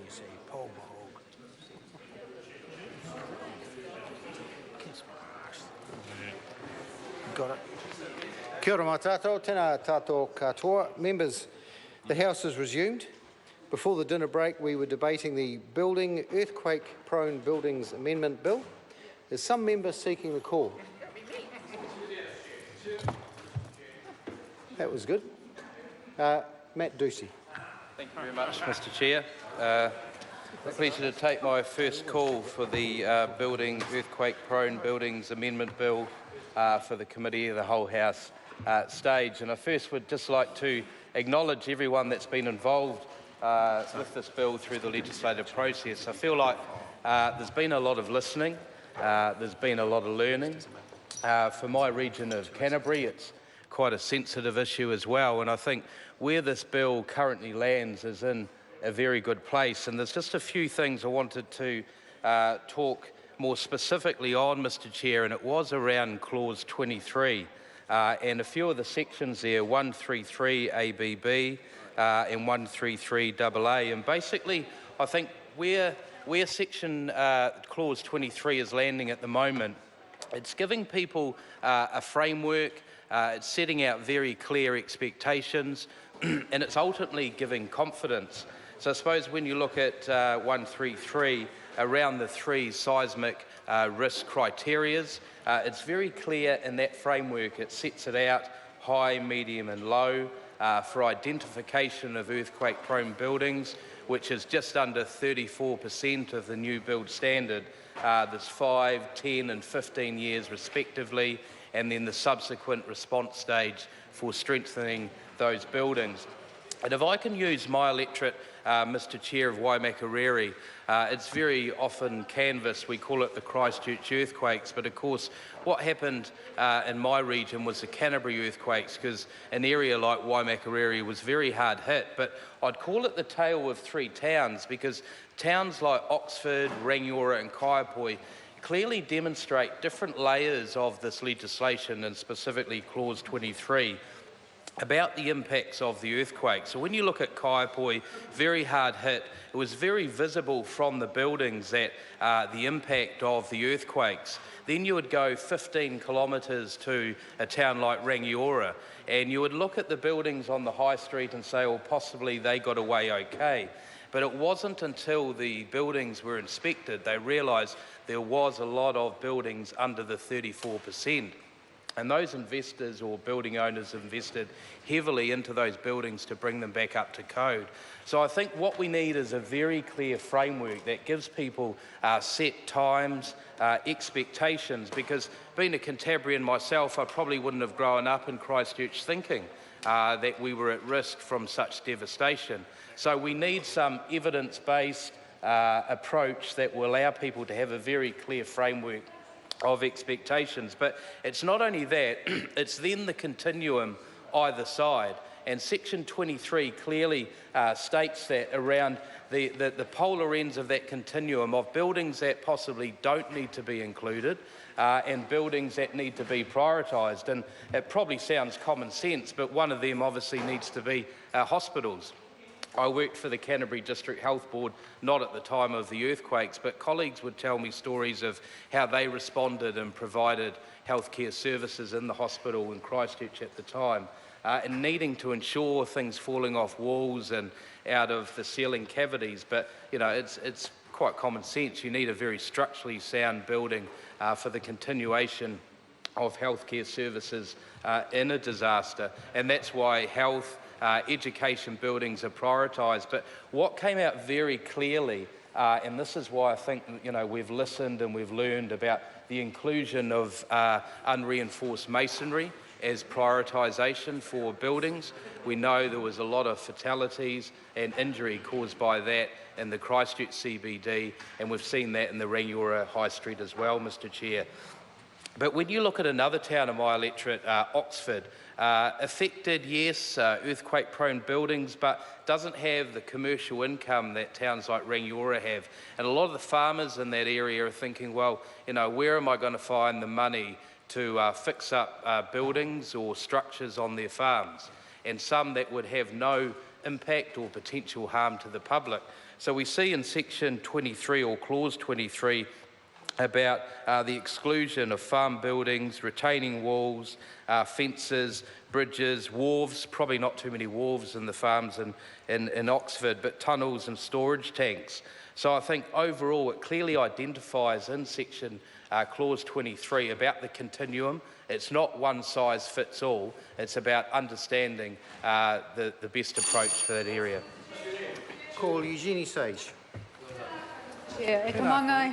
you see, Paul Mahog. Got it. Kia ora mai tātou, tēnā tātou katoa. Members, the House is resumed. Before the dinner break, we were debating the Building Earthquake-Prone Buildings Amendment Bill. Is some member seeking the call? That was good. Matt Ducey. Thank you very much, Mr Chair. A pleasure to take my first call for the Building Earthquake-Prone Buildings Amendment Bill for the Committee of the Whole House stage. And I first would just like to acknowledge everyone that's been involved with this bill through the legislative process. I feel like there's been a lot of listening, there's been a lot of learning. For my region of Canterbury, it's quite a sensitive issue as well, and I think where this bill currently lands is in a very good place. And there's just a few things I wanted to talk more specifically on, Mr Chair, and it was around clause 23 and a few of the sections there, 133 ABB and 133 AA. And basically, I think where section clause 23 is landing at the moment, it's giving people a framework, it's setting out very clear expectations, and it's ultimately giving confidence. So I suppose when you look at 133, around the three seismic risk criterias, it's very clear in that framework. It sets it out high, medium and low for identification of earthquake-prone buildings, which is just under 34% of the new build standard. There's 5, 10 and 15 years respectively, and then the subsequent response stage for strengthening those buildings. And if I can use my electorate, Mr Chair of Waimakariri, it's very often canvassed, we call it the Christchurch earthquakes, but of course what happened in my region was the Canterbury earthquakes, because an area like Waimakariri was very hard hit. But I'd call it the tale of three towns, because towns like Oxford, Rangiora and Kaiapoi clearly demonstrate different layers of this legislation, and specifically clause 23, about the impacts of the earthquake. So when you look at Kaiapoi, very hard hit, it was very visible from the buildings that the impact of the earthquakes. Then you would go 15 kilometres to a town like Rangiora, and you would look at the buildings on the high street and say, well, possibly they got away okay. But it wasn't until the buildings were inspected they realised there was a lot of buildings under the 34%. And those investors or building owners invested heavily into those buildings to bring them back up to code. So I think what we need is a very clear framework that gives people set times, expectations, because being a Cantabrian myself, I probably wouldn't have grown up in Christchurch thinking that we were at risk from such devastation. So we need some evidence-based approach that will allow people to have a very clear framework of expectations. But it's not only that, it's then the continuum either side. And section 23 clearly states that around the polar ends of that continuum of buildings that possibly don't need to be included and buildings that need to be prioritised. And it probably sounds common sense, but one of them obviously needs to be hospitals. I worked for the Canterbury District Health Board, not at the time of the earthquakes, but colleagues would tell me stories of how they responded and provided healthcare services in the hospital in Christchurch at the time, and needing to ensure things falling off walls and out of the ceiling cavities. But, you know, it's quite common sense. You need a very structurally sound building for the continuation of healthcare services in a disaster, and that's why health, education buildings are prioritised. But what came out very clearly, and this is why I think we've listened and we've learned about the inclusion of unreinforced masonry as prioritisation for buildings. We know there was a lot of fatalities and injury caused by that in the Christchurch CBD, and we've seen that in the Rangiora High Street as well, Mr Chair. But when you look at another town in my electorate, Oxford, affected, yes, earthquake-prone buildings, but doesn't have the commercial income that towns like Rangiora have. And a lot of the farmers in that area are thinking, well, where am I going to find the money to fix up buildings or structures on their farms? And some that would have no impact or potential harm to the public. So we see in section 23 or clause 23 about the exclusion of farm buildings, retaining walls, fences, bridges, wharves, probably not too many wharves in the farms in Oxford, but tunnels and storage tanks. So I think overall it clearly identifies in section clause 23 about the continuum. It's not one size fits all, it's about understanding the best approach for that area. Call Eugenie Sage. Chair, e ka manga